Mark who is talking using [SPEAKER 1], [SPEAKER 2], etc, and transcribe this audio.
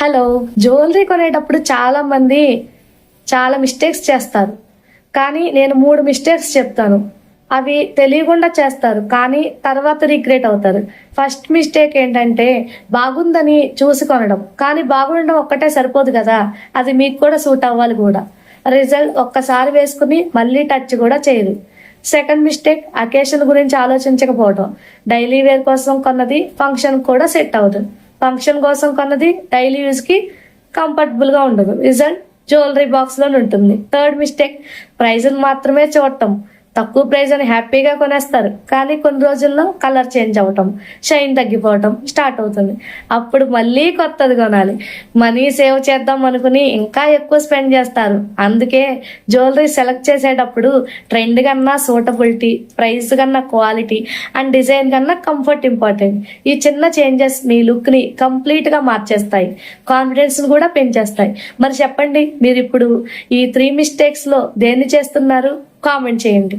[SPEAKER 1] Hello. Jewellery కొనేటప్పుడు చాలా మంది చాలా మిస్టేక్స్ చేస్తారు. కానీ నేను 3 మిస్టేక్స్ చెప్తాను. అవి తెలియకుండా చేస్తారు కానీ తర్వాత రిగ్రెట్ అవుతారు. ఫస్ట్ మిస్టేక్ ఏంటంటే బాగుందని చూసి కొనడం. కానీ బాగుండడం ఒక్కటే సరిపోదు కదా, అది మీకు కూడా సూట్ అవ్వాలి కూడా. రిజల్ట్ ఒక్కసారి వేసుకుని మళ్ళీ టచ్ కూడా చేయదు. సెకండ్ మిస్టేక్ అకేషన్ గురించి ఆలోచించకపోవడం. డైలీ వేర్ కోసం కొన్నది ఫంక్షన్ కూడా సెట్ అవ్వదు. ఫంక్షన్ కోసం కొన్నది డైలీ యూజ్ కి కంఫర్టబుల్ గా ఉండదు. రిజల్ట్ జ్యువెలరీ బాక్స్ లోనే ఉంటుంది. థర్డ్ మిస్టేక్ ప్రైజ్ మాత్రమే చూడటం. తక్కువ ప్రైజ్ అని హ్యాపీగా కొనేస్తారు కానీ కొన్ని రోజుల్లో కలర్ చేంజ్ అవ్వటం, షైన్ తగ్గిపోవటం స్టార్ట్ అవుతుంది. అప్పుడు మళ్ళీ కొత్తది కొనాలి. మనీ సేవ్ చేద్దాం అనుకుని ఇంకా ఎక్కువ స్పెండ్ చేస్తారు. అందుకే జ్యువెలరీ సెలెక్ట్ చేసేటప్పుడు ట్రెండ్ కన్నా సూటబిలిటీ, ప్రైస్ కన్నా క్వాలిటీ అండ్ డిజైన్ కన్నా కంఫర్ట్ ఇంపార్టెంట్. ఈ చిన్న చేంజెస్ మీ లుక్ ని కంప్లీట్ గా మార్చేస్తాయి, కాన్ఫిడెన్స్ కూడా పెంచేస్తాయి. మరి చెప్పండి, మీరు ఇప్పుడు ఈ 3 మిస్టేక్స్ లో దేన్ని చేస్తున్నారు? కామెంట్ చేయండి.